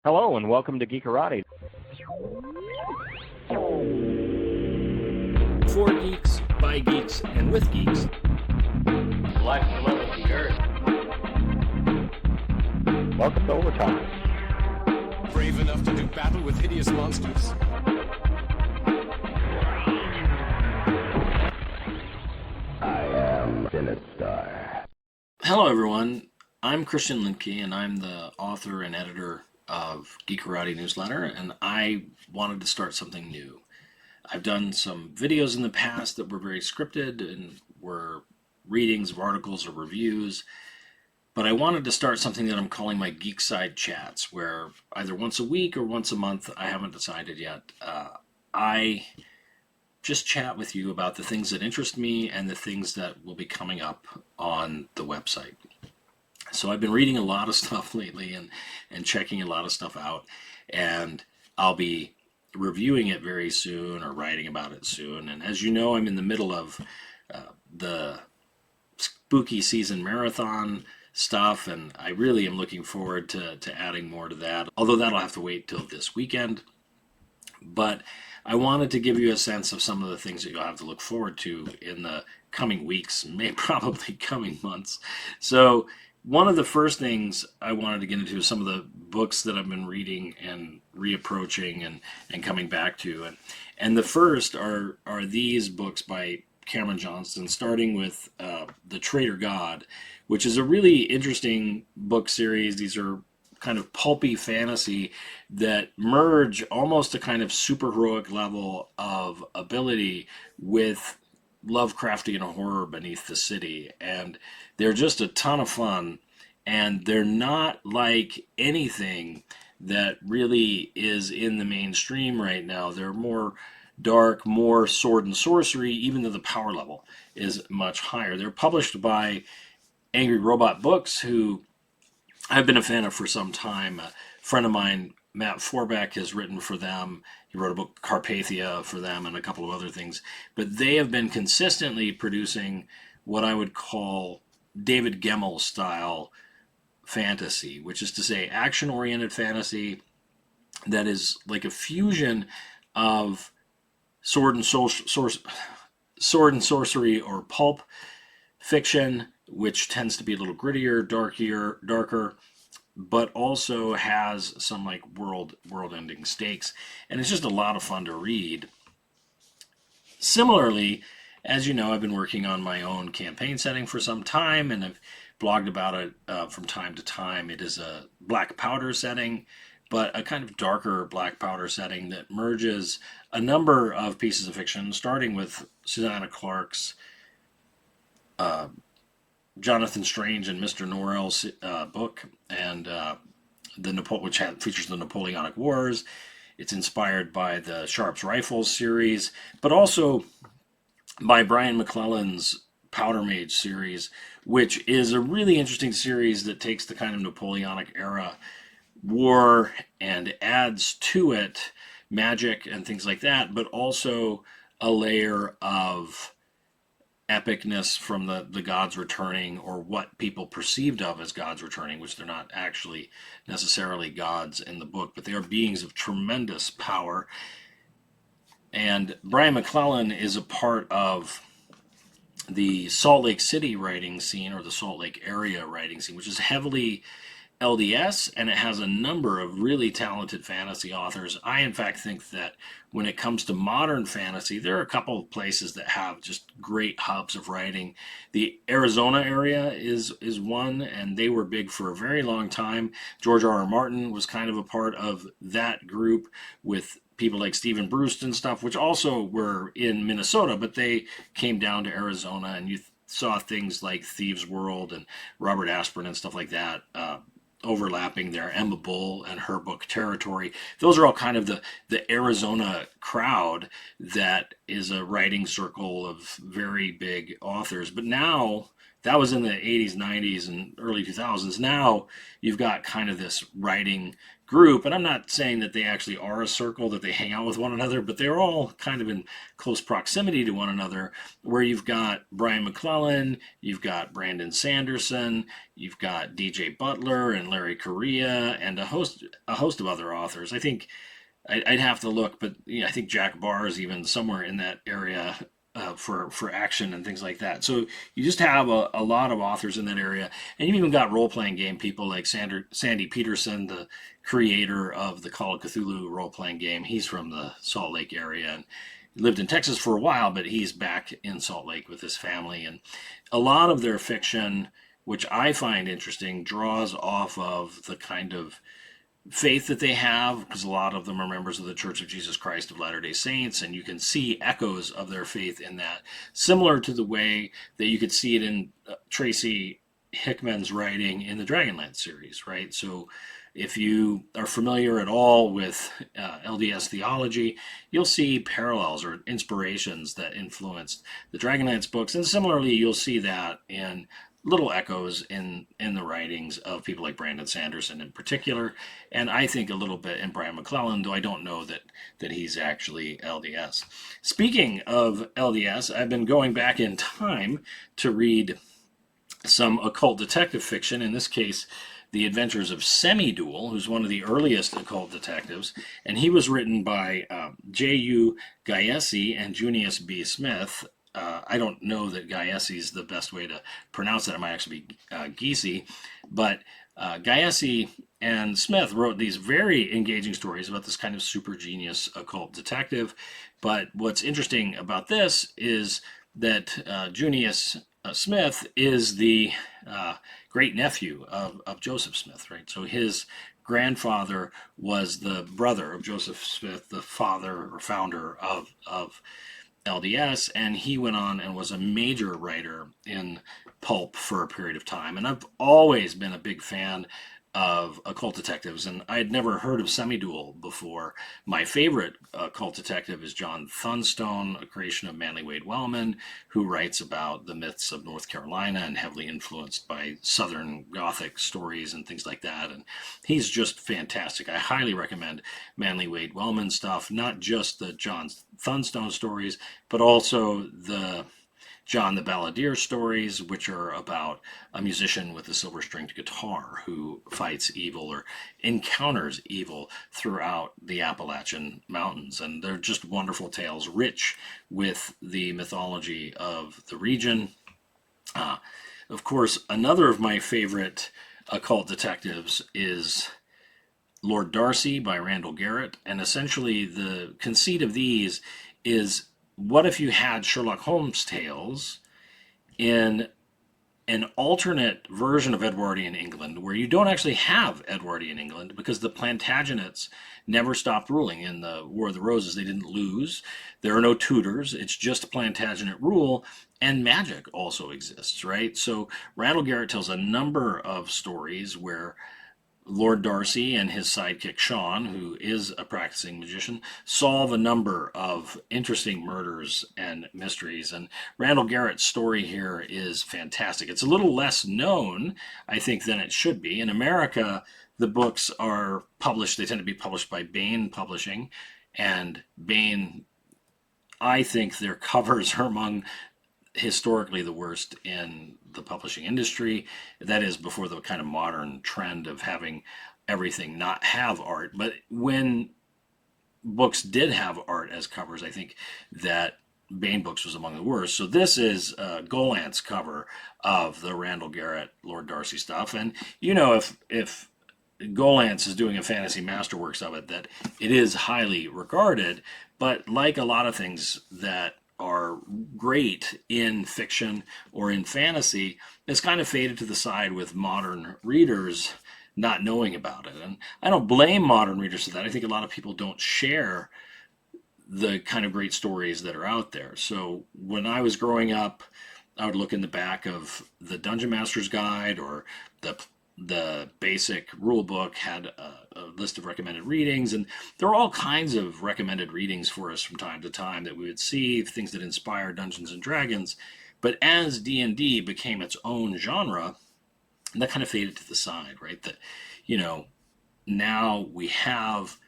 Hello and welcome to Geekarati. For geeks, by geeks, and with geeks. Life below the earth. Welcome to Overtime. Brave enough to do battle with hideous monsters. I am Sinistar. Hello, everyone. I'm Christian Lindke, and I'm the author and editor of Geekarati newsletter, and I wanted to start something new. I've done some videos in the past that were very scripted and were readings of articles or reviews, but I wanted to start something that I'm calling my Geekside chats, where either once a week or once a month, I haven't decided yet, I just chat with you about the things that interest me and the things that will be coming up on the website. So I've been reading a lot of stuff lately and checking a lot of stuff out, and I'll be reviewing it very soon or writing about it soon. And as you know, I'm in the middle of the spooky season marathon stuff, and I really am looking forward to adding more to that, although that'll have to wait till this weekend. But I wanted to give you a sense of some of the things that you'll have to look forward to in the coming weeks, probably coming months. So one of the first things I wanted to get into is some of the books that I've been reading and reapproaching and coming back to. And the first are these books by Cameron Johnston, starting with The Traitor God, which is a really interesting book series. These are kind of pulpy fantasy that merge almost a kind of superheroic level of ability with Lovecraftian horror beneath the city, and they're just a ton of fun, and they're not like anything that really is in the mainstream right now. They're more dark, more sword and sorcery, even though the power level is much higher. They're published by Angry Robot Books, who I've been a fan of for some time. A friend of mine, Matt Forbeck, has written for them. He wrote a book, Carpathia, for them and a couple of other things. But they have been consistently producing what I would call David Gemmell style fantasy, which is to say action-oriented fantasy that is like a fusion of sword and sorcery or pulp fiction, which tends to be a little grittier, darker, but also has some like world-ending stakes, and it's just a lot of fun to read. Similarly, as you know, I've been working on my own campaign setting for some time, and I've blogged about it from time to time. It is a black powder setting, but a kind of darker black powder setting that merges a number of pieces of fiction, starting with Susanna Clarke's Jonathan Strange and Mr. Norrell's book, and which features the Napoleonic Wars. It's inspired by the Sharp's Rifles series, but also by Brian McClellan's Powder Mage series, which is a really interesting series that takes the kind of Napoleonic era war and adds to it magic and things like that, but also a layer of epicness from the gods returning, or what people perceived of as gods returning, which they're not actually necessarily gods in the book, but they are beings of tremendous power. And Brian McClellan is a part of the Salt Lake City writing scene, or the Salt Lake area writing scene, which is heavily LDS, and it has a number of really talented fantasy authors. I, in fact, think that when it comes to modern fantasy, there are a couple of places that have just great hubs of writing. The Arizona area is one, and they were big for a very long time. George R.R. Martin was kind of a part of that group, with people like Stephen Brust and stuff, which also were in Minnesota, but they came down to Arizona, and you saw things like Thieves' World and Robert Aspirin and stuff like that overlapping there. Emma Bull and her book Territory. Those are all kind of the Arizona crowd that is a writing circle of very big authors. But now, that was in the 80s, 90s, and early 2000s. Now you've got kind of this writing group, and I'm not saying that they actually are a circle, that they hang out with one another, but they're all kind of in close proximity to one another, where you've got Brian McClellan, you've got Brandon Sanderson, you've got DJ Butler and Larry Correia, and a host of other authors. I think I'd have to look, but I think Jack Barr is even somewhere in that area for action and things like that. So you just have a lot of authors in that area, and you've even got role-playing game people like Sandy Peterson, the creator of the Call of Cthulhu role-playing game. He's from the Salt Lake area and lived in Texas for a while, but he's back in Salt Lake with his family. And a lot of their fiction, which I find interesting, draws off of the kind of faith that they have, because a lot of them are members of the Church of Jesus Christ of Latter-day Saints, and you can see echoes of their faith in that, similar to the way that you could see it in Tracy Hickman's writing in the Dragonlance series, right? So if you are familiar at all with LDS theology, you'll see parallels or inspirations that influenced the Dragonlance books, and similarly you'll see that in little echoes in the writings of people like Brandon Sanderson in particular, and I think a little bit in Brian McClellan, though I don't know that he's actually LDS. Speaking of LDS, I've been going back in time to read some occult detective fiction, in this case, The Adventures of Semi-Duel, who's one of the earliest occult detectives, and he was written by J.U. Gaiesi and Junius B. Smith. I don't know that Gaiesi is the best way to pronounce that. It might actually be Giesi, but Gaiesi and Smith wrote these very engaging stories about this kind of super genius occult detective. But what's interesting about this is that Junius Smith is the great nephew of Joseph Smith, right? So his grandfather was the brother of Joseph Smith, the father or founder of LDS, and he went on and was a major writer in pulp for a period of time. And I've always been a big fan of occult detectives, and I had never heard of Semi-Duel before. My favorite occult detective is John Thunstone, a creation of Manly Wade Wellman, who writes about the myths of North Carolina and heavily influenced by Southern Gothic stories and things like that. And he's just fantastic. I highly recommend Manly Wade Wellman stuff, not just the John Thunstone stories, but also the John the Balladeer stories, which are about a musician with a silver-stringed guitar who fights evil or encounters evil throughout the Appalachian Mountains. And they're just wonderful tales, rich with the mythology of the region. Of course, another of my favorite occult detectives is Lord Darcy by Randall Garrett. And essentially the conceit of these is, what if you had Sherlock Holmes tales in an alternate version of Edwardian England, where you don't actually have Edwardian England because the Plantagenets never stopped ruling in the War of the Roses. They didn't lose. There are no Tudors. It's just Plantagenet rule, and magic also exists, right? So Randall Garrett tells a number of stories where Lord Darcy and his sidekick Sean, who is a practicing magician, solve a number of interesting murders and mysteries. And Randall Garrett's story here is fantastic. It's a little less known, I think, than it should be. In America, the books are published, they tend to be published by Baen Publishing. And Baen, I think their covers are among historically the worst in the publishing industry. That is before the kind of modern trend of having everything not have art. But when books did have art as covers, I think that Baen Books was among the worst. So this is Golan's cover of the Randall Garrett Lord Darcy stuff. And if Golance is doing a fantasy masterworks of it, that it is highly regarded. But like a lot of things that are great in fiction or in fantasy, it's kind of faded to the side with modern readers not knowing about it. And I don't blame modern readers for that. I think a lot of people don't share the kind of great stories that are out there. So when I was growing up, I would look in the back of the Dungeon Master's Guide, or the basic rule book had a list of recommended readings, and there were all kinds of recommended readings for us from time to time that we would see, things that inspired Dungeons and Dragons. But as D&D became its own genre, that kind of faded to the side, right? That, now we have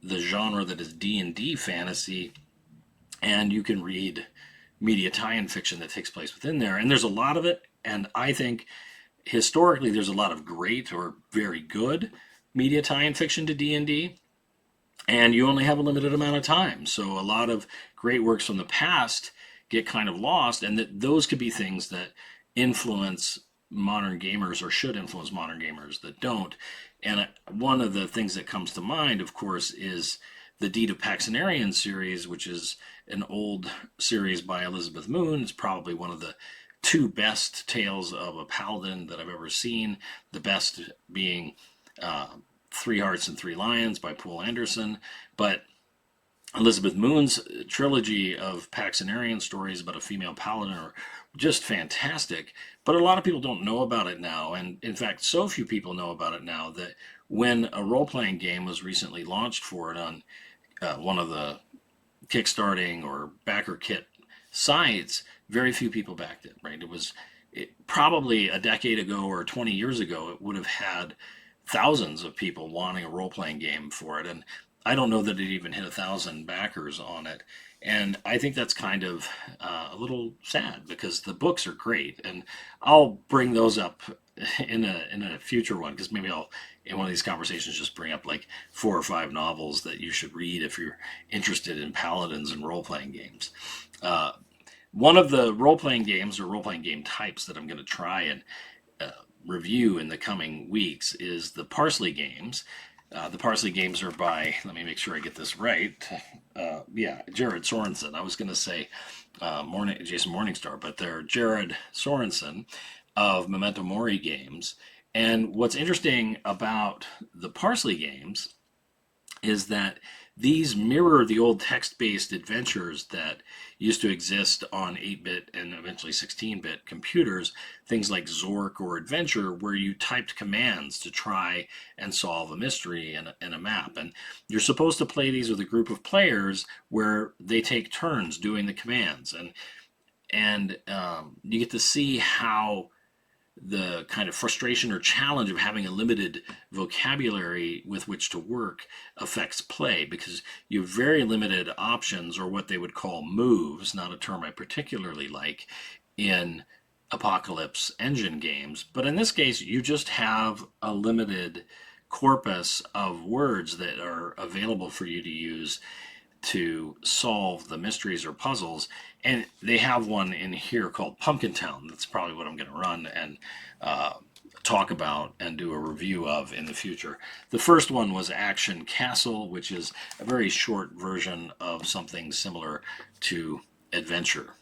the genre that is D&D fantasy, and you can read media tie-in fiction that takes place within there. And there's a lot of it, and I think historically there's a lot of great or very good media tie-in fiction to D&D, and you only have a limited amount of time. So a lot of great works from the past get kind of lost, and that those could be things that influence modern gamers or should influence modern gamers that don't. And one of the things that comes to mind, of course, is the Deed of Paxenarian series, which is an old series by Elizabeth Moon. It's probably one of the two best tales of a paladin that I've ever seen. The best being Three Hearts and Three Lions by Poul Anderson. But Elizabeth Moon's trilogy of Paxenarian stories about a female paladin are just fantastic, but a lot of people don't know about it now. And in fact, so few people know about it now that when a role-playing game was recently launched for it on one of the Kickstarting or backer kit sites, very few people backed it, right? Probably a decade ago or 20 years ago, it would have had thousands of people wanting a role-playing game for it. And I don't know that it even hit 1,000 backers on it. And I think that's kind of a little sad because the books are great. And I'll bring those up in a future one, because maybe I'll, in one of these conversations, just bring up like 4 or 5 novels that you should read if you're interested in paladins and role-playing games. One of the role-playing games or role-playing game types that I'm going to try and review in the coming weeks is the Parsley games. The Parsley games are by, let me make sure I get this right, Jared Sorensen. I was going to say Jason Morningstar, but they're Jared Sorensen of Memento Mori games. And what's interesting about the Parsley games is that these mirror the old text-based adventures that used to exist on 8-bit and eventually 16-bit computers, things like Zork or Adventure, where you typed commands to try and solve a mystery in a map. And you're supposed to play these with a group of players where they take turns doing the commands. And you get to see how the kind of frustration or challenge of having a limited vocabulary with which to work affects play, because you have very limited options, or what they would call moves, not a term I particularly like, in Apocalypse Engine games. But in this case, you just have a limited corpus of words that are available for you to use to solve the mysteries or puzzles. And they have one in here called Pumpkin Town. That's probably what I'm going to run and talk about and do a review of in the future. The first one was Action Castle, which is a very short version of something similar to Adventure.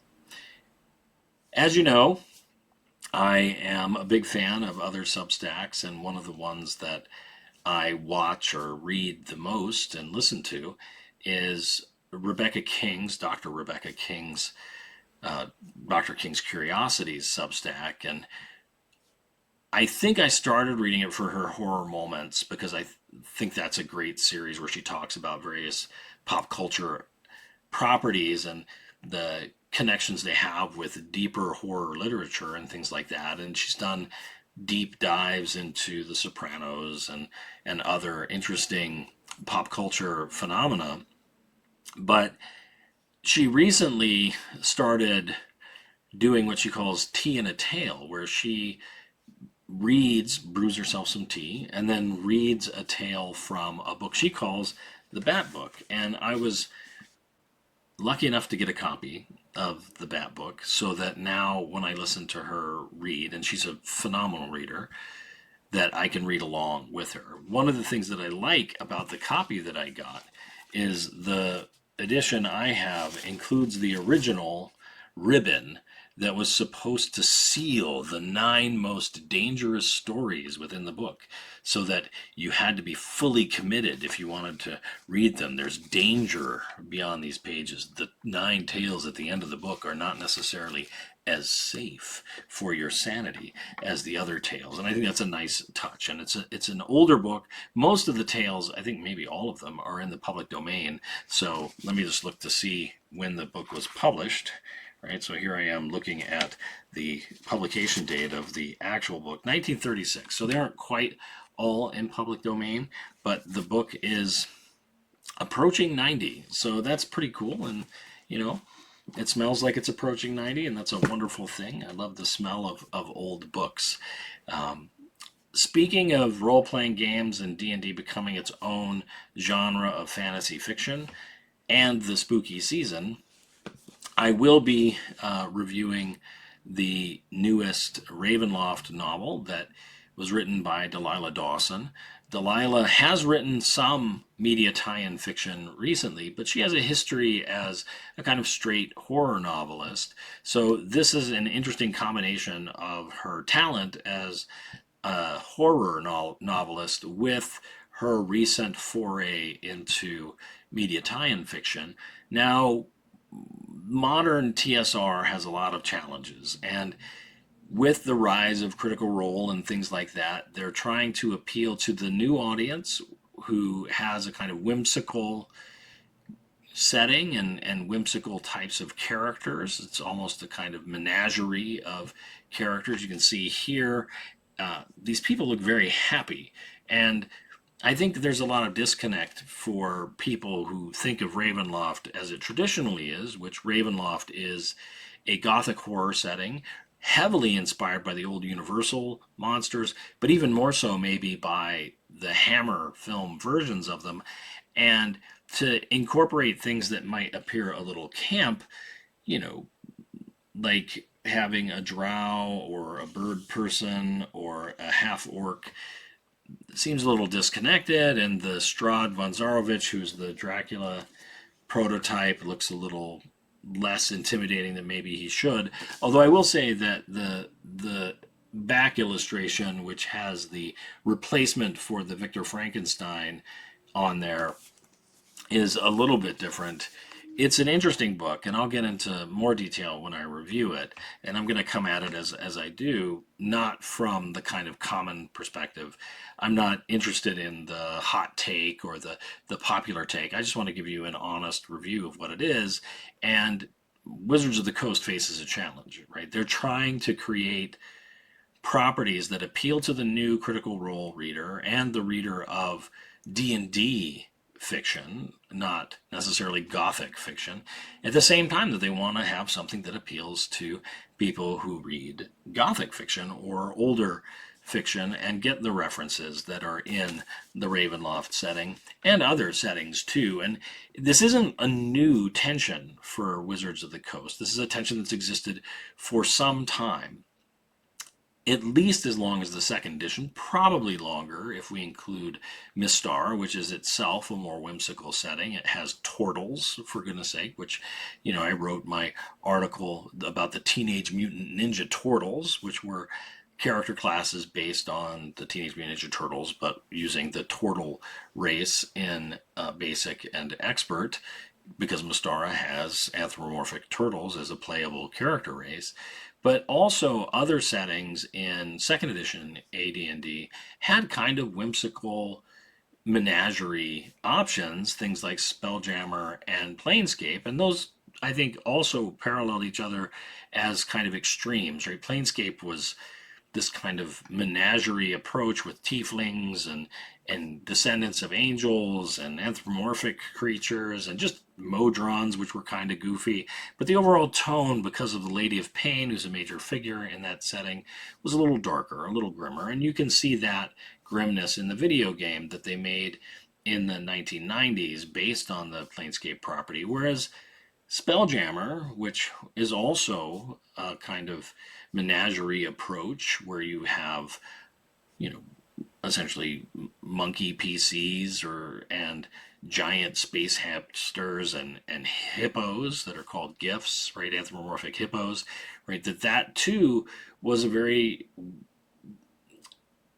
As you know, I am a big fan of other Substacks, and one of the ones that I watch or read the most and listen to is Rebecca King's, Dr. Rebecca King's, Dr. King's Curiosities Substack. And I think I started reading it for her horror moments, because I think that's a great series where she talks about various pop culture properties and the connections they have with deeper horror literature and things like that. And she's done deep dives into The Sopranos and other interesting pop culture phenomena. But she recently started doing what she calls tea in a tale, where she brews herself some tea, and then reads a tale from a book she calls the Bat Book. And I was lucky enough to get a copy of the Bat Book, so that now when I listen to her read, and she's a phenomenal reader, that I can read along with her. One of the things that I like about the copy that I got is the edition I have includes the original ribbon that was supposed to seal the 9 most dangerous stories within the book, so that you had to be fully committed if you wanted to read them. There's danger beyond these pages. The 9 tales at the end of the book are not necessarily as safe for your sanity as the other tales. And I think that's a nice touch. And it's an older book. Most of the tales, I think maybe all of them, are in the public domain. So let me just look to see when the book was published. Right, so here I am looking at the publication date of the actual book, 1936. So they aren't quite all in public domain, but the book is approaching 90, so that's pretty cool. And it smells like it's approaching 90, and that's a wonderful thing. I love the smell of old books. Speaking of role-playing games and D&D becoming its own genre of fantasy fiction and the spooky season, I will be reviewing the newest Ravenloft novel that was written by Delilah Dawson. Delilah has written some media tie-in fiction recently, but she has a history as a kind of straight horror novelist. So this is an interesting combination of her talent as a horror novelist with her recent foray into media tie-in fiction. Now, modern TSR has a lot of challenges, and with the rise of Critical Role and things like that, they're trying to appeal to the new audience who has a kind of whimsical setting and whimsical types of characters. It's almost a kind of menagerie of characters. You can see here, these people look very happy. And I think there's a lot of disconnect for people who think of Ravenloft as it traditionally is, which Ravenloft is a gothic horror setting, heavily inspired by the old Universal monsters, but even more so maybe by the Hammer film versions of them, and to incorporate things that might appear a little camp, like having a drow or a bird person or a half-orc seems a little disconnected, and the Strahd von Zarovich, who's the Dracula prototype, looks a little less intimidating than maybe he should. Although I will say that the back illustration, which has the replacement for the Victor Frankenstein on there, is a little bit different. It's an interesting book, and I'll get into more detail when I review it. And I'm going to come at it as I do, not from the kind of common perspective. I'm not interested in the hot take or the popular take. I just want to give you an honest review of what it is. And Wizards of the Coast faces a challenge, right? They're trying to create properties that appeal to the new Critical Role reader and the reader of D&D fiction, not necessarily gothic fiction, at the same time that they want to have something that appeals to people who read gothic fiction or older fiction and get the references that are in the Ravenloft setting and other settings too. And this isn't a new tension for Wizards of the Coast. This is a tension that's existed for some time, at least as long as the second edition, probably longer if we include Mistar, which is itself a more whimsical setting. It has turtles, for goodness sake, which, I wrote my article about the Teenage Mutant Ninja Turtles, which were character classes based on the Teenage Mutant Ninja Turtles, but using the turtle race in Basic and Expert, because Mystara has anthropomorphic turtles as a playable character race. But also other settings in second edition AD&D had kind of whimsical menagerie options, things like Spelljammer and Planescape, and those I think also paralleled each other as kind of extremes, right? Planescape was this kind of menagerie approach with tieflings and descendants of angels and anthropomorphic creatures and just modrons, which were kind of goofy. But the overall tone, because of the Lady of Pain, who's a major figure in that setting, was a little darker, a little grimmer. And you can see that grimness in the video game that they made in the 1990s based on the Planescape property. Whereas Spelljammer, which is also a kind of menagerie approach where you have, essentially monkey PCs and giant space hamsters and hippos that are called gifts, right? Anthropomorphic hippos, right? That too was a very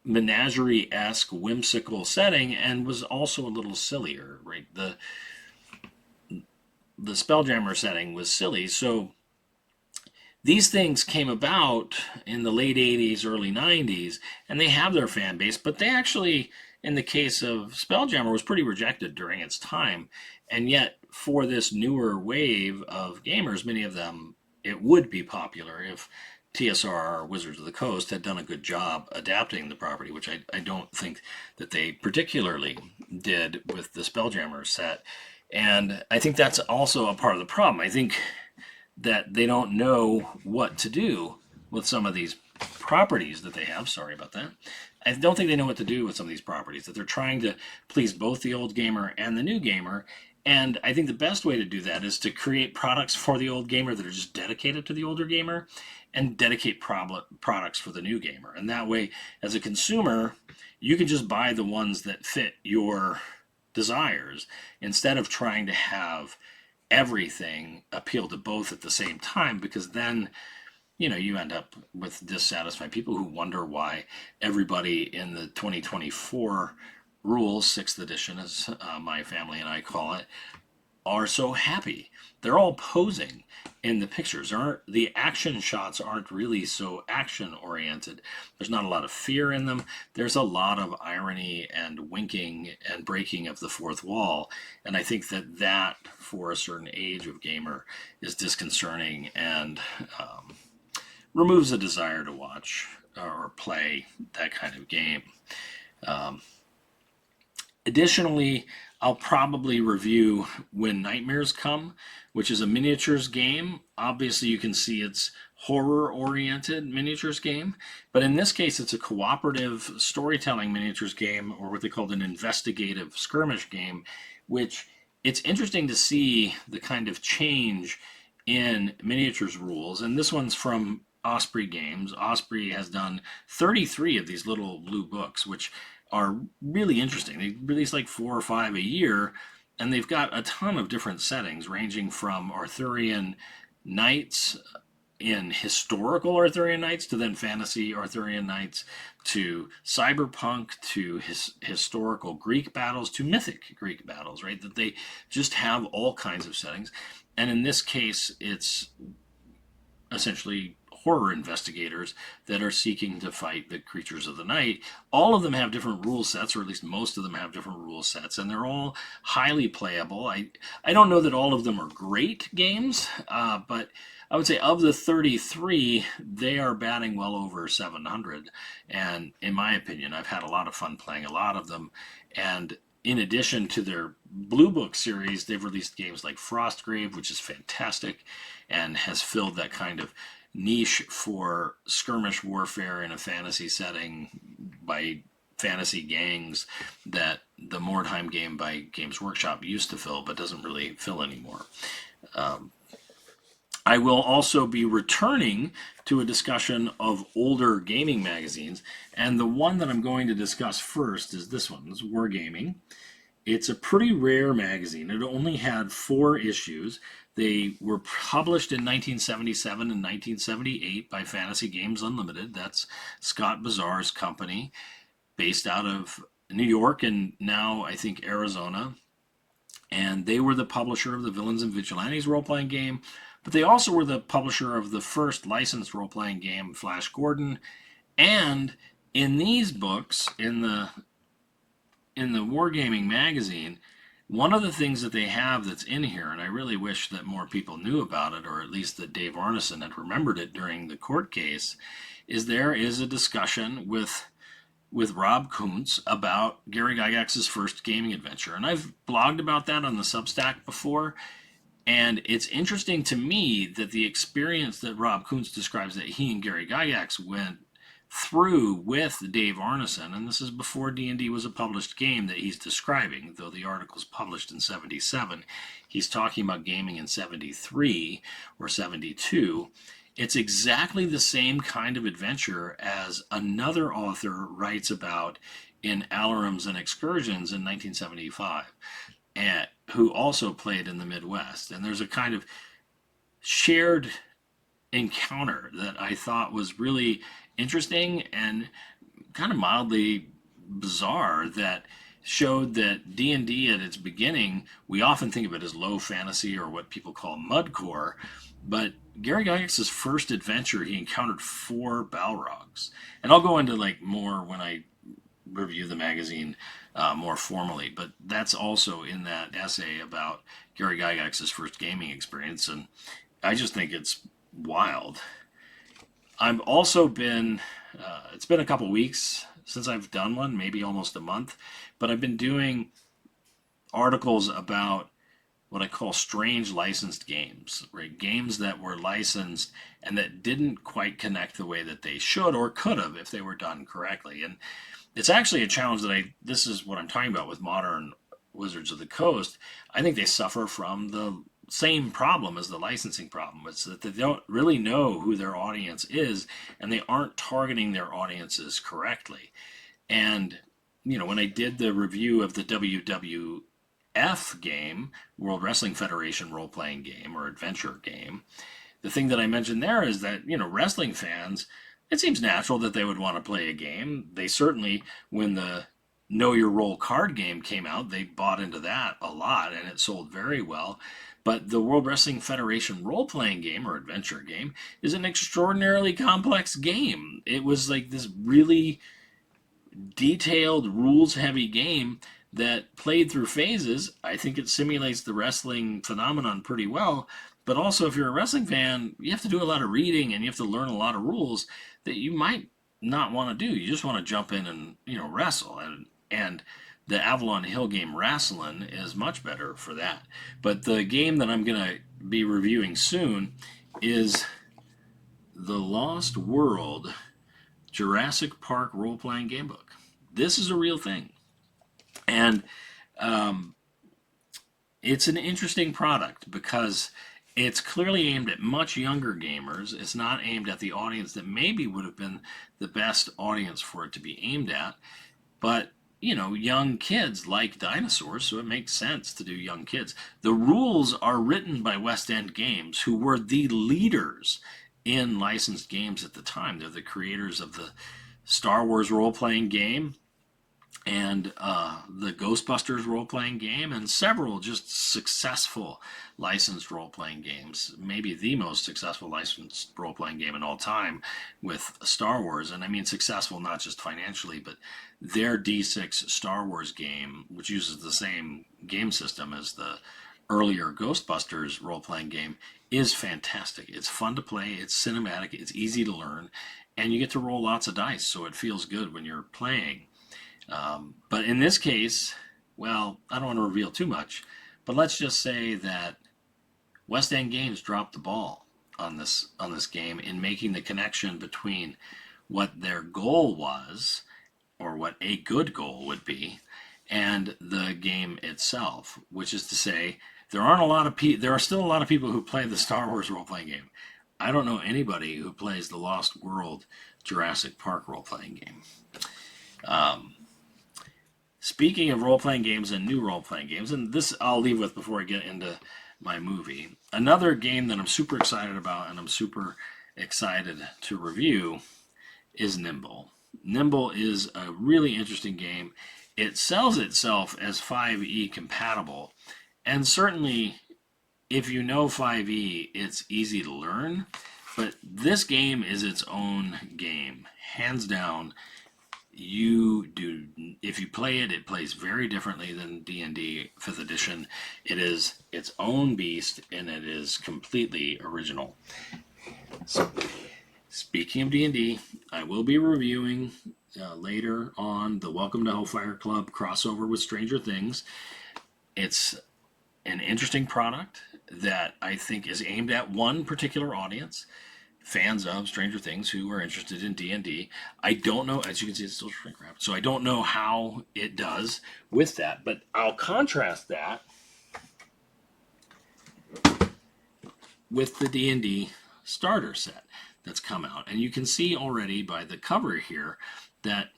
menagerie-esque, whimsical setting and was also a little sillier, right? The Spelljammer setting was silly, so these things came about in the late 80s, early 90s, and they have their fan base, but they actually, in the case of Spelljammer, was pretty rejected during its time. And yet, for this newer wave of gamers, many of them, it would be popular if TSR, Wizards of the Coast, had done a good job adapting the property, which I don't think that they particularly did with the Spelljammer set. And I think that's also a part of the problem. I think that they don't know what to do with some of these properties that they have. Sorry about that. I don't think they know what to do with some of these properties, that they're trying to please both the old gamer and the new gamer. And I think the best way to do that is to create products for the old gamer that are just dedicated to the older gamer, and dedicate products for the new gamer. And that way, as a consumer, you can just buy the ones that fit your desires instead of trying to have everything appeal to both at the same time, because then you end up with dissatisfied people who wonder why everybody in the 2024 rules, 6th edition, as my family and I call it, are so happy. They're all posing in the pictures. The action shots aren't really so action oriented. There's not a lot of fear in them. There's a lot of irony and winking and breaking of the fourth wall. And I think that for a certain age of gamer is disconcerting and removes a desire to watch or play that kind of game. Additionally, I'll probably review When Nightmares Come, which is a miniatures game. Obviously, you can see it's horror-oriented miniatures game, but in this case, it's a cooperative storytelling miniatures game, or what they called an investigative skirmish game, which it's interesting to see the kind of change in miniatures rules. And this one's from Osprey Games. Osprey has done 33 of these little blue books, which are really interesting. They release like 4 or 5 a year, and they've got a ton of different settings, ranging from Arthurian knights in historical Arthurian knights to then fantasy Arthurian knights to cyberpunk to historical Greek battles to mythic Greek battles, right? That they just have all kinds of settings. And in this case, it's essentially horror investigators that are seeking to fight the creatures of the night. All of them have different rule sets, or at least most of them have different rule sets, and they're all highly playable. I don't know that all of them are great games, but I would say of the 33, they are batting well over 700. And in my opinion, I've had a lot of fun playing a lot of them. And in addition to their Blue Book series, they've released games like Frostgrave, which is fantastic and has filled that kind of niche for skirmish warfare in a fantasy setting by fantasy gangs that the Mordheim game by Games Workshop used to fill, but doesn't really fill anymore. I will also be returning to a discussion of older gaming magazines, and the one that I'm going to discuss first is this one. This is Wargaming. It's a pretty rare magazine. It only had 4 issues. They were published in 1977 and 1978 by Fantasy Games Unlimited. That's Scott Bazar's company, based out of New York and now, I think, Arizona. And they were the publisher of the Villains and Vigilantes role-playing game, but they also were the publisher of the first licensed role-playing game, Flash Gordon. And in these books, in the Wargaming magazine, one of the things that they have that's in here, and I really wish that more people knew about it, or at least that Dave Arneson had remembered it during the court case, is there is a discussion with Rob Kuntz about Gary Gygax's first gaming adventure. And I've blogged about that on the Substack before. And it's interesting to me that the experience that Rob Kuntz describes that he and Gary Gygax went through with Dave Arneson, and this is before D&D was a published game that he's describing, though the article's published in 77. He's talking about gaming in 73 or 72. It's exactly the same kind of adventure as another author writes about in Alarums and Excursions in 1975, and who also played in the Midwest. And there's a kind of shared encounter that I thought was really interesting and kind of mildly bizarre, that showed that D&D at its beginning, we often think of it as low fantasy or what people call mudcore, but Gary Gygax's first adventure, he encountered 4 Balrogs. And I'll go into more when I review the magazine more formally, but that's also in that essay about Gary Gygax's first gaming experience, and I just think it's wild. I've also been, it's been a couple weeks since I've done one, maybe almost a month, but I've been doing articles about what I call strange licensed games, right? Games that were licensed and that didn't quite connect the way that they should or could have if they were done correctly. And it's actually a challenge that this is what I'm talking about with modern Wizards of the Coast. I think they suffer from the same problem as the licensing problem. It's that they don't really know who their audience is and they aren't targeting their audiences correctly. And, when I did the review of the WWF game, World Wrestling Federation role-playing game or adventure game, the thing that I mentioned there is that, wrestling fans, it seems natural that they would want to play a game. They certainly, when the Know Your Role card game came out, they bought into that a lot and it sold very well. But the World Wrestling Federation role-playing game or adventure game is an extraordinarily complex game. It was like this really detailed, rules-heavy game that played through phases. I think it simulates the wrestling phenomenon pretty well. But also, if you're a wrestling fan, you have to do a lot of reading and you have to learn a lot of rules that you might not want to do. You just want to jump in and wrestle. And the Avalon Hill game Wrestling is much better for that. But the game that I'm going to be reviewing soon is the Lost World Jurassic Park role-playing game book. This is a real thing. And it's an interesting product because it's clearly aimed at much younger gamers. It's not aimed at the audience that maybe would have been the best audience for it to be aimed at. But young kids like dinosaurs, so it makes sense to do young kids. The rules are written by West End Games, who were the leaders in licensed games at the time. They're the creators of the Star Wars role-playing game and the Ghostbusters role-playing game and several just successful licensed role-playing games. Maybe the most successful licensed role-playing game in all time with Star Wars. And I mean successful not just financially, but their D6 Star Wars game, which uses the same game system as the earlier Ghostbusters role-playing game, is fantastic. It's fun to play, it's cinematic, it's easy to learn, and you get to roll lots of dice, so it feels good when you're playing. But in this case, well, I don't want to reveal too much, but let's just say that West End Games dropped the ball on this game in making the connection between what their goal was, or what a good goal would be, and the game itself, which is to say, there are still a lot of people who play the Star Wars role-playing game. I don't know anybody who plays the Lost World Jurassic Park role-playing game. Speaking of role-playing games and new role-playing games, and this I'll leave with before I get into my movie, another game that I'm super excited about and I'm super excited to review is Nimble. Nimble is a really interesting game. It sells itself as 5e compatible, and certainly if you know 5e, it's easy to learn, but this game is its own game, hands down. If you play it, it plays very differently than D&D 5th edition. It is its own beast, and it is completely original. So, speaking of D&D, I will be reviewing later on the Welcome to Hellfire Club crossover with Stranger Things. It's an interesting product that I think is aimed at one particular audience, fans of Stranger Things who are interested in D&D. I don't know, as you can see, it's still shrink wrapped, so I don't know how it does with that, but I'll contrast that with the D&D starter set that's come out. And you can see already by the cover here that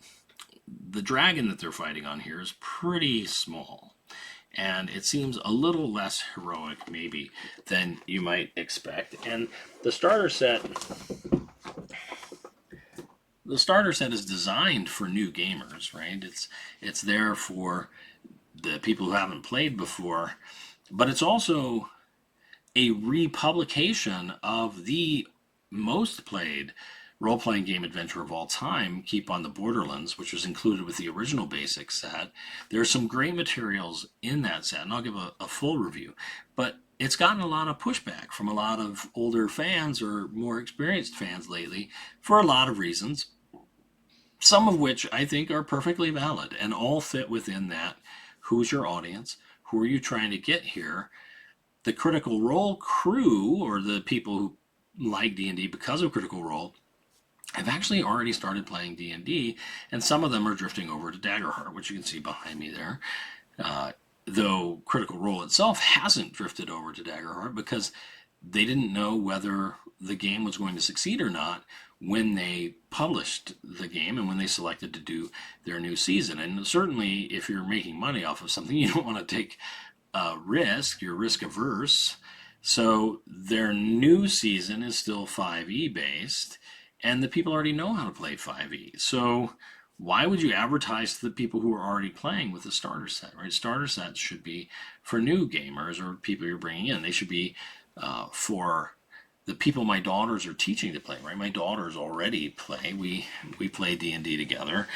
the dragon that they're fighting on here is pretty small. And it seems a little less heroic, maybe, than you might expect. And the starter set is designed for new gamers, right? It's there for the people who haven't played before, but it's also a republication of the most played role-playing game adventure of all time, Keep on the Borderlands, which was included with the original basic set. There are some great materials in that set, and I'll give a full review. But it's gotten a lot of pushback from a lot of older fans or more experienced fans lately for a lot of reasons, some of which I think are perfectly valid and all fit within that. Who's your audience? Who are you trying to get here? The Critical Role crew, or the people who like D&D because of Critical Role, have actually already started playing D&D, and some of them are drifting over to Daggerheart, which you can see behind me there. Though Critical Role itself hasn't drifted over to Daggerheart because they didn't know whether the game was going to succeed or not when they published the game and when they selected to do their new season. And certainly, if you're making money off of something, you don't want to take a risk. You're risk averse. So their new season is still 5e based, and the people already know how to play 5e. So why would you advertise to the people who are already playing with the starter set, right? Starter sets should be for new gamers or people you're bringing in. They should be for the people my daughters are teaching to play, right? My daughters already play. We play D&D together,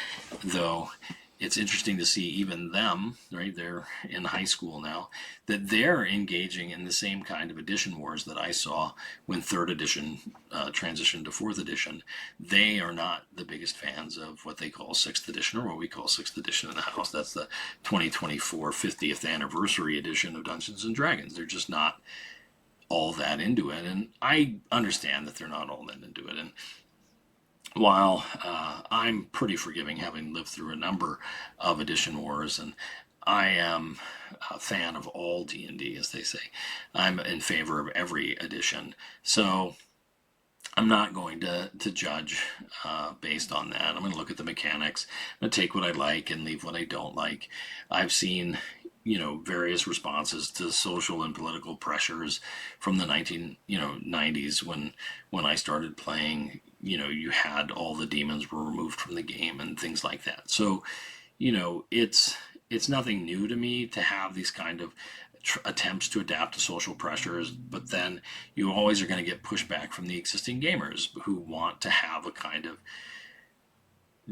though it's interesting to see even them, right? They're in high school now, that they're engaging in the same kind of edition wars that I saw when 3rd edition transitioned to 4th edition. They are not the biggest fans of what they call 6th edition, or what we call 6th edition in the house. That's the 2024 50th anniversary edition of Dungeons and Dragons. They're just not all that into it, and I understand that they're not all that into it. And while I'm pretty forgiving, having lived through a number of edition wars, and I am a fan of all D&D, as they say, I'm in favor of every edition. So I'm not going to judge based on that. I'm going to look at the mechanics. I'm going to take what I like and leave what I don't like. I've seen various responses to social and political pressures from the 90s when I started playing. You had all the demons were removed from the game and things like that. So, it's nothing new to me to have these kind of attempts to adapt to social pressures, but then you always are going to get pushback from the existing gamers who want to have a kind of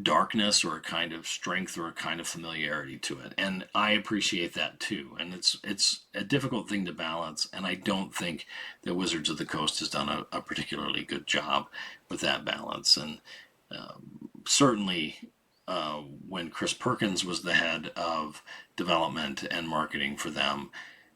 darkness or a kind of strength or a kind of familiarity to it, and I appreciate that too. And it's a difficult thing to balance, and I don't think that Wizards of the Coast has done a particularly good job with that balance. And certainly when Chris Perkins was the head of development and marketing for them,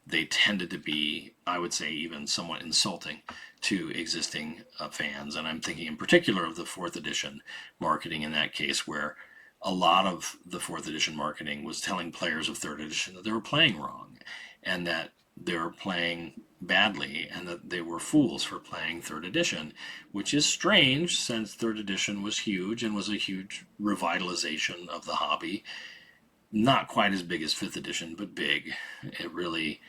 they tended to be, I would say, even somewhat insulting to existing fans. And I'm thinking in particular of the 4th edition marketing in that case, where a lot of the 4th edition marketing was telling players of 3rd edition that they were playing wrong and that they were playing badly and that they were fools for playing 3rd edition, which is strange since 3rd edition was huge and was a huge revitalization of the hobby. Not quite as big as 5th edition, but big. It really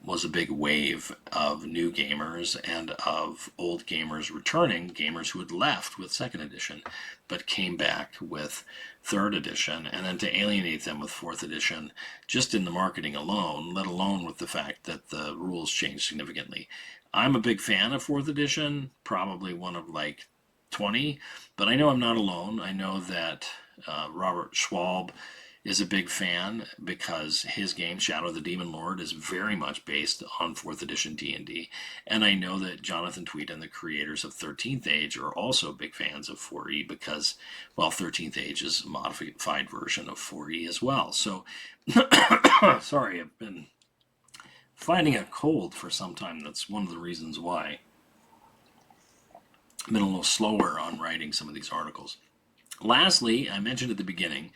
was a big wave of new gamers and of old gamers returning, gamers who had left with 2nd edition, but came back with 3rd edition, and then to alienate them with 4th edition, just in the marketing alone, let alone with the fact that the rules changed significantly. I'm a big fan of 4th edition, probably one of like 20, but I know I'm not alone. I know that Robert Schwab is a big fan because his game Shadow of the Demon Lord is very much based on 4th edition D&D, and I know that Jonathan Tweed and the creators of 13th Age are also big fans of 4e because, well, 13th Age is a modified version of 4e as well. So sorry, I've been fighting a cold for some time. That's one of the reasons why I've been a little slower on writing some of these articles. Lastly, I mentioned at the beginning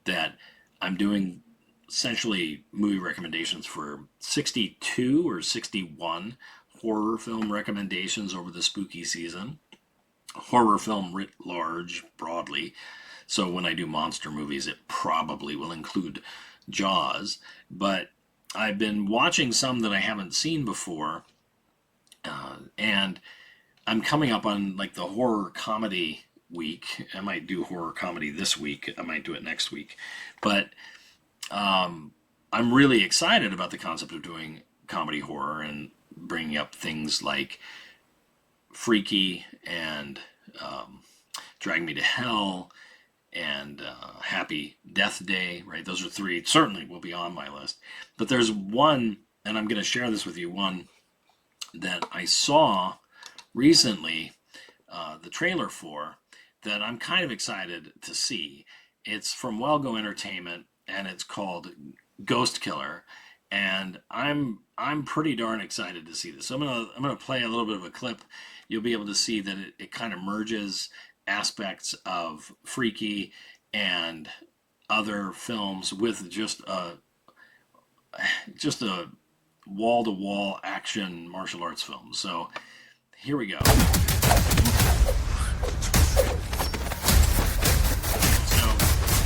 that I'm doing essentially movie recommendations for 62 or 61 horror film recommendations over the spooky season. Horror film writ large, broadly. So when I do monster movies, it probably will include Jaws. But I've been watching some that I haven't seen before, and I'm coming up on like the horror comedy week. I might do horror comedy this week. I might do it next week. But I'm really excited about the concept of doing comedy horror and bringing up things like Freaky and Drag Me to Hell, and Happy Death Day, right? Those are three certainly will be on my list. But there's one, and I'm going to share this with you, one that I saw recently, the trailer for, that I'm kind of excited to see. It's from Well Go Entertainment, and it's called Ghost Killer, and I'm pretty darn excited to see this. So I'm gonna play a little bit of a clip. You'll be able to see that it kind of merges aspects of Freaky and other films with just a wall-to-wall action martial arts film. So here we go. So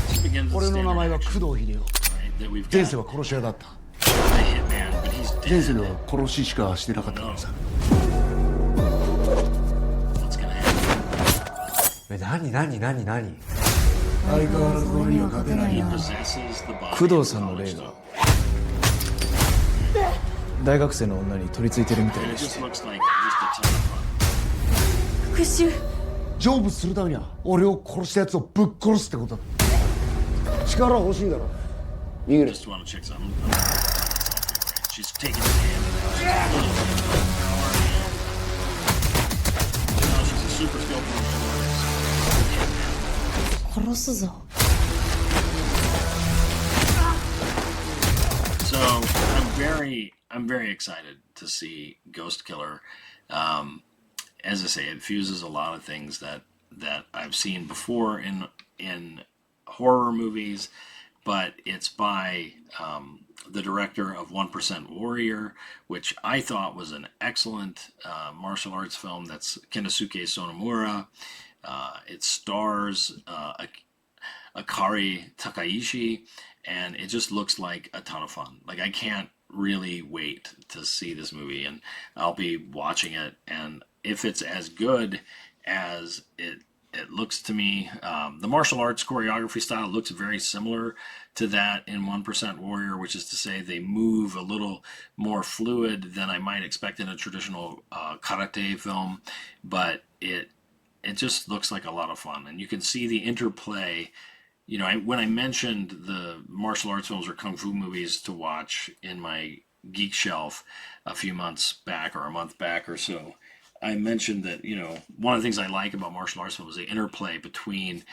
this begins with 俺の名前は standard 工藤秀夫 right, that we've 前 got 世は殺し屋だった the hitman, but he's 前 dead. 世では殺ししかしてなかったからさ What's gonna happen? 何相変わらず俺には勝てない He な possesses the body 工藤 of さんの knowledge, 霊が though. 大学生の女に取り付いてるみたい And で it し just て looks like just a ton of fun. 復讐成仏するためには俺を殺したやつをぶっ殺すってことだ力欲しいだろ逃げる Just want to check something. She's taking the hand. Now she's a super skilled martial artist. 殺すぞ So I'm very excited to see Ghost Killer. As I say, it fuses a lot of things that I've seen before in horror movies, but it's by the director of 1% Warrior, which I thought was an excellent martial arts film. That's Kenosuke Sonomura. It stars Akari Takaishi, and it just looks like a ton of fun. Like, I can't really wait to see this movie, and I'll be watching it, and if it's as good as it looks to me, the martial arts choreography style looks very similar to that in 1% Warrior, which is to say they move a little more fluid than I might expect in a traditional karate film, but it just looks like a lot of fun, and you can see the interplay. You know, when I mentioned the martial arts films or kung fu movies to watch in my geek shelf a few months back, or a month back or so, I mentioned that, you know, one of the things I like about martial arts films is the interplay between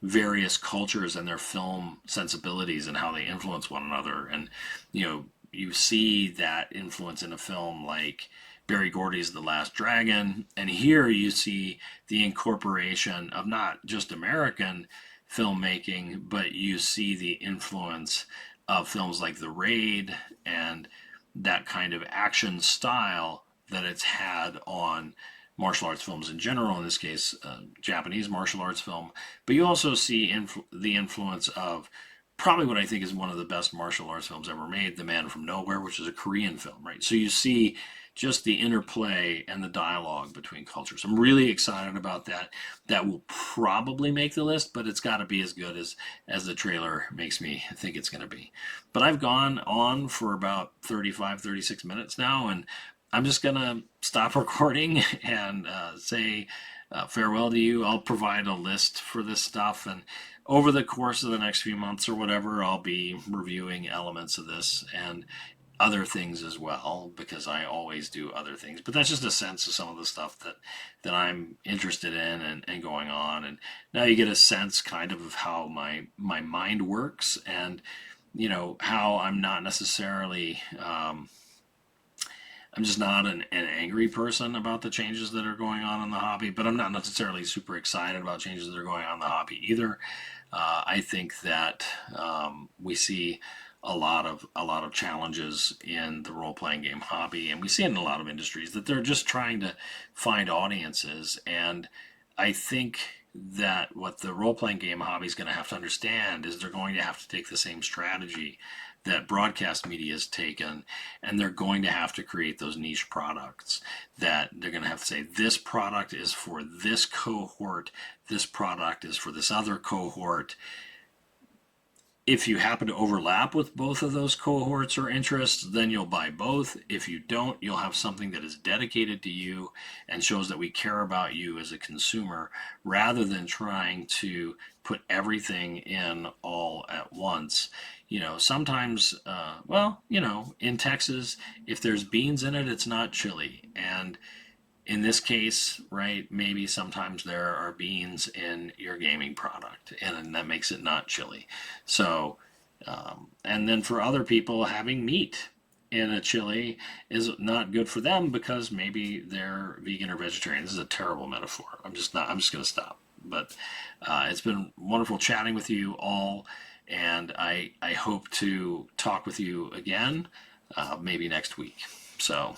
various cultures and their film sensibilities and how they influence one another. And, you know, you see that influence in a film like Barry Gordy's The Last Dragon, and here you see the incorporation of not just American filmmaking, but you see the influence of films like The Raid and that kind of action style that it's had on martial arts films in general, in this case, Japanese martial arts film. But you also see the influence of probably what I think is one of the best martial arts films ever made, The Man from Nowhere, which is a Korean film, right? So you see just the interplay and the dialogue between cultures. I'm really excited about that. That will probably make the list, but it's got to be as good as the trailer makes me think it's going to be. But I've gone on for about 35, 36 minutes now, and I'm just going to stop recording and say farewell to you. I'll provide a list for this stuff, and over the course of the next few months or whatever, I'll be reviewing elements of this and other things as well, because I always do other things. But that's just a sense of some of the stuff that I'm interested in and going on. And now you get a sense kind of how my mind works, and, you know, how I'm not necessarily... I'm just not an angry person about the changes that are going on in the hobby, but I'm not necessarily super excited about changes that are going on in the hobby either. I think that we see a lot of challenges in the role-playing game hobby, and we see it in a lot of industries, that they're just trying to find audiences. And I think that what the role-playing game hobby is going to have to understand is they're going to have to take the same strategy that broadcast media has taken, and they're going to have to create those niche products that they're going to have to say, this product is for this cohort, this product is for this other cohort. If you happen to overlap with both of those cohorts or interests, then you'll buy both. If you don't, you'll have something that is dedicated to you and shows that we care about you as a consumer, rather than trying to put everything in all at once. Sometimes, in Texas, if there's beans in it, it's not chili. And in this case, right, maybe sometimes there are beans in your gaming product, and that makes it not chili. So, and then for other people, having meat in a chili is not good for them because maybe they're vegan or vegetarian. This is a terrible metaphor. I'm just going to stop. But it's been wonderful chatting with you all, and I hope to talk with you again, maybe next week. So.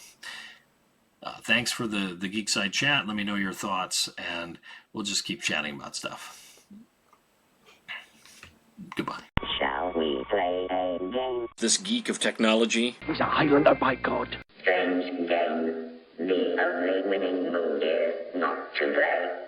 Thanks for the Geekside chat. Let me know your thoughts, and we'll just keep chatting about stuff. Goodbye. Shall we play a game? This geek of technology. He's a Highlander, by God. Strange game. The only winning move is not to play.